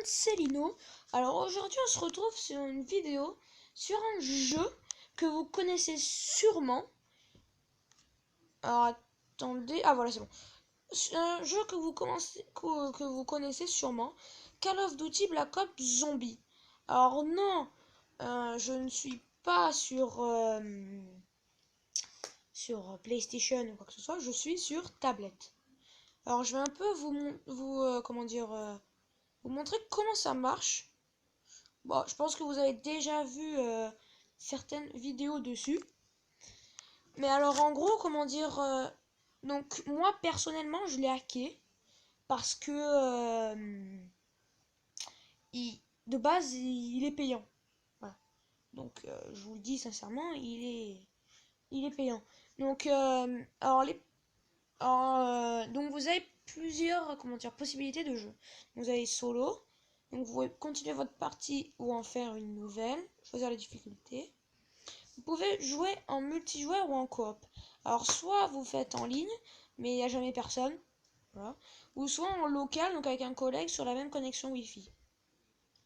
c'est Lino. Alors aujourd'hui on se retrouve sur une vidéo sur un jeu que vous connaissez sûrement. Alors attendez, ah voilà c'est bon. C'est un jeu que vous connaissez sûrement. Call of Duty Black Ops Zombie. Alors non, je ne suis pas sur PlayStation ou quoi que ce soit, je suis sur tablette. Alors je vais un peu vous montrer comment ça marche. Bon, je pense que vous avez déjà vu certaines vidéos dessus. Mais alors en gros, donc moi personnellement, je l'ai hacké parce que de base, il est payant. Voilà. Donc je vous le dis sincèrement, il est payant. Donc donc vous avez plusieurs possibilités de jeu. Vous avez solo, donc vous pouvez continuer votre partie ou en faire une nouvelle, choisir la difficulté. Vous pouvez jouer en multijoueur ou en coop. Alors soit vous faites en ligne, mais il n'y a jamais personne, voilà. Ou soit en local, donc avec un collègue sur la même connexion Wi-Fi.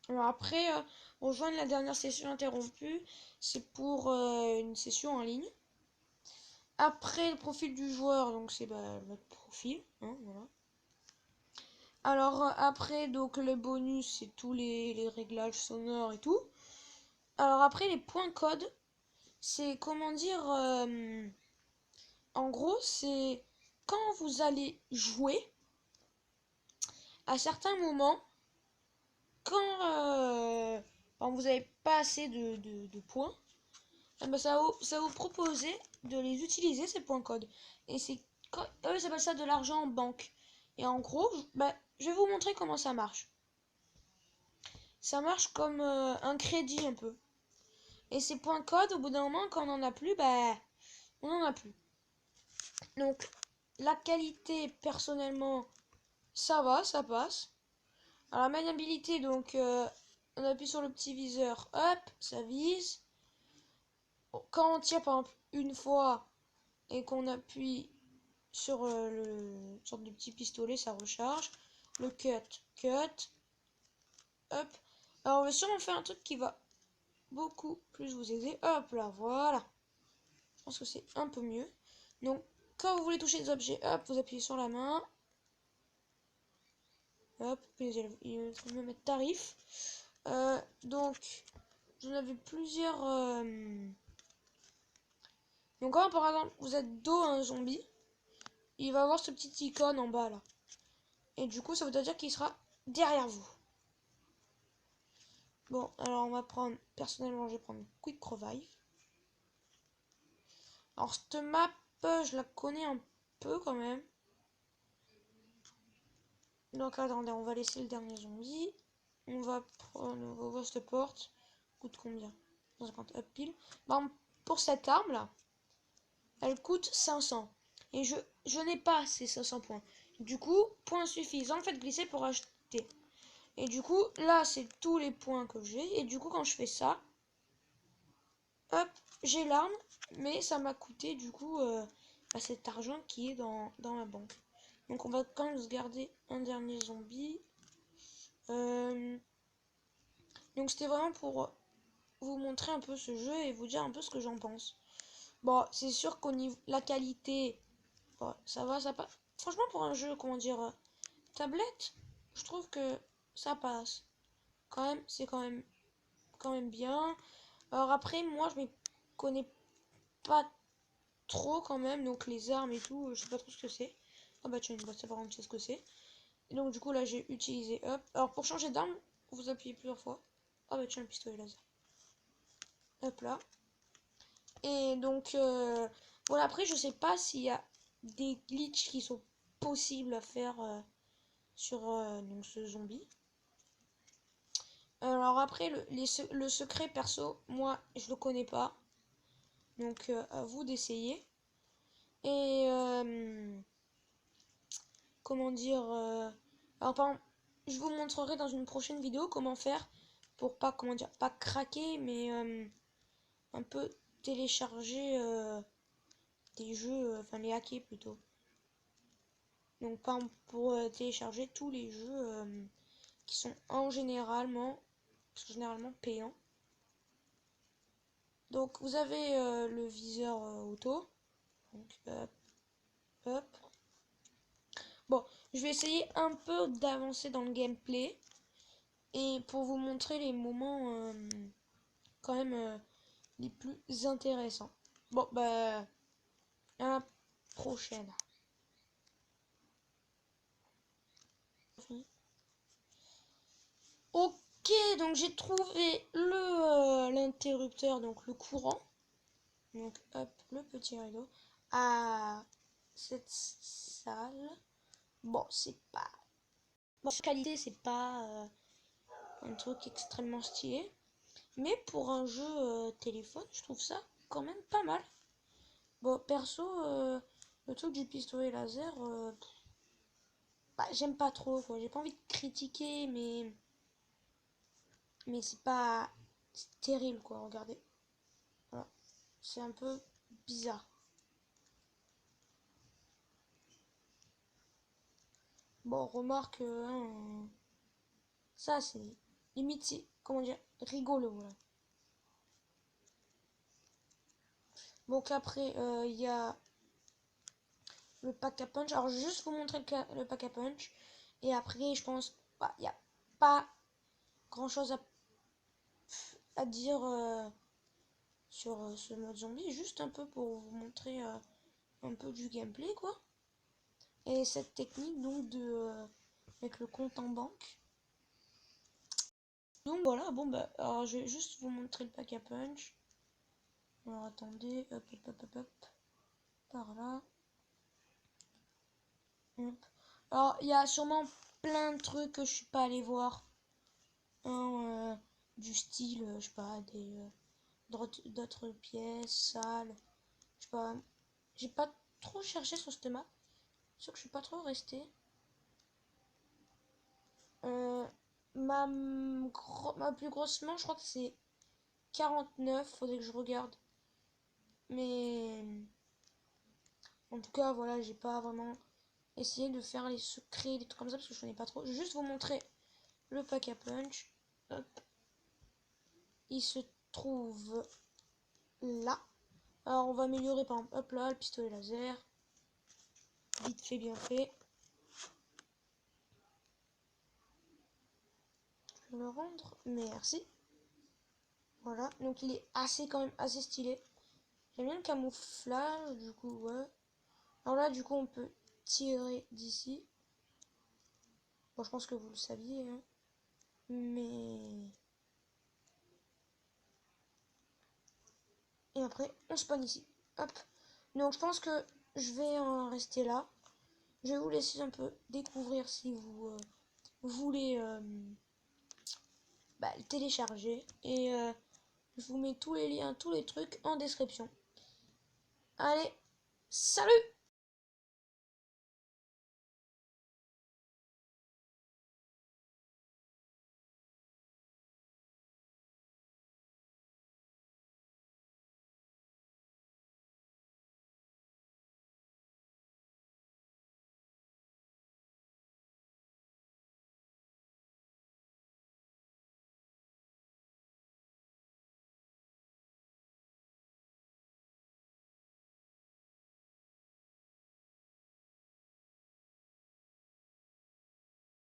Alors après, rejoindre la dernière session interrompue, c'est pour une session en ligne. Après le profil du joueur, donc c'est votre profil, hein, voilà. Alors après, donc les bonus, c'est tous les réglages sonores et tout. Alors après, les points code, c'est en gros, c'est quand vous allez jouer, à certains moments, quand vous n'avez pas assez de points, ça va vous proposer de les utiliser, ces points codes. Et eux, ils appellent ça de l'argent en banque. Et en gros, je vais vous montrer comment ça marche. Ça marche comme un crédit un peu. Et ces points codes, au bout d'un moment, quand on n'en a plus, on n'en a plus. Donc, la qualité, personnellement, ça va, ça passe. Alors, la maniabilité, donc, on appuie sur le petit viseur, hop, ça vise. Quand on tire, par exemple, une fois et qu'on appuie sur le sorte de petit pistolet, ça recharge. Le cut, hop. Alors, on va sûrement faire un truc qui va beaucoup plus vous aider. Hop là, voilà. Je pense que c'est un peu mieux. Donc, quand vous voulez toucher des objets, hop, vous appuyez sur la main. Hop, il va me mettre tarif. Donc, j'en avais plusieurs. Donc, quand par exemple vous êtes dos à un zombie, il va avoir ce petit icône en bas là. Et du coup, ça veut dire qu'il sera derrière vous. Bon, alors on va prendre. Personnellement, je vais prendre Quick Revive. Alors, cette map, je la connais un peu quand même. Donc attendez, on va laisser le dernier zombie. On va voir cette porte. Coûte combien? 150 up pile. Bon, pour cette arme là, elle coûte 500. Et je n'ai pas ces 500 points. Du coup, points suffisants, faites glisser pour acheter. Et du coup, là, c'est tous les points que j'ai. Et du coup, quand je fais ça, hop, j'ai l'arme. Mais ça m'a coûté du coup cet argent qui est dans la banque. Donc on va quand même se garder un dernier zombie. Donc c'était vraiment pour vous montrer un peu ce jeu et vous dire un peu ce que j'en pense. Bon, c'est sûr qu'au niveau la qualité, bon, ça va, ça passe. Franchement, pour un jeu, tablette, je trouve que ça passe. Quand même, c'est quand même bien. Alors après, moi, je ne connais pas trop quand même, donc les armes et tout, je sais pas trop ce que c'est. Ah bah tiens, une boîte, ça par contre, je sais ce que c'est. Et donc du coup, là, j'ai utilisé hop. Alors pour changer d'arme, vous appuyez plusieurs fois. Ah bah tiens, le pistolet laser. Hop là. Et donc, voilà, après, je sais pas s'il y a des glitches qui sont possibles à faire sur donc ce zombie. Alors après, le secret perso, moi, je le connais pas. Donc, à vous d'essayer. Et, alors, par exemple, je vous montrerai dans une prochaine vidéo comment faire pour pas, pas craquer, mais un peu télécharger des jeux, enfin les hacker plutôt. Donc par exemple, pour télécharger tous les jeux qui sont généralement payants. Donc vous avez le viseur auto. Donc hop. Bon, je vais essayer un peu d'avancer dans le gameplay. Et pour vous montrer les moments quand même les plus intéressants. Bon, bah, à la prochaine. Ok, donc j'ai trouvé l'interrupteur, donc le courant. Donc hop, le petit rideau à cette salle. Bon, c'est pas... Bon, qualité, c'est pas un truc extrêmement stylé. Mais pour un jeu téléphone, je trouve ça quand même pas mal. Bon, perso, le truc du pistolet laser, bah, j'aime pas trop, quoi. J'ai pas envie de critiquer, mais c'est pas... C'est terrible, quoi, regardez. Voilà. C'est un peu bizarre. Bon, remarque, ça c'est limite, c'est, comment dire, rigolo, voilà. Donc après, il y a le pack à punch. Alors, je vais juste vous montrer le pack à punch. Et après, je pense, bah, il n'y a pas grand chose à dire sur ce mode zombie. Juste un peu pour vous montrer un peu du gameplay, quoi. Et cette technique, donc, avec le compte en banque. Donc voilà, bon, bah, alors je vais juste vous montrer le pack à punch. Alors, attendez, hop, hop, hop, hop, hop. Par là. Hop. Alors, il y a sûrement plein de trucs que je suis pas allé voir. Hein, du style, je sais pas, d'autres pièces, salles. Je sais pas. J'ai pas trop cherché sur cette map. C'est sûr que je suis pas trop resté. Euh, ma plus grosse main, je crois que c'est 49. Faudrait que je regarde. Mais en tout cas, voilà, j'ai pas vraiment essayé de faire les secrets, des trucs comme ça, parce que je connais pas trop. Je vais juste vous montrer le pack à punch. Hop. Il se trouve là. Alors on va améliorer par exemple, hop là, le pistolet laser. Vite fait, bien fait. Je vais le rendre, merci. Voilà, donc il est quand même assez stylé. J'aime bien le camouflage, du coup, ouais. Alors là, du coup, on peut tirer d'ici. Bon, je pense que vous le saviez, hein. Mais... Et après, on spawn ici. Hop. Donc je pense que je vais en rester là. Je vais vous laisser un peu découvrir si vous voulez bah, le télécharger. Et je vous mets tous les liens, tous les trucs en description. Allez, salut!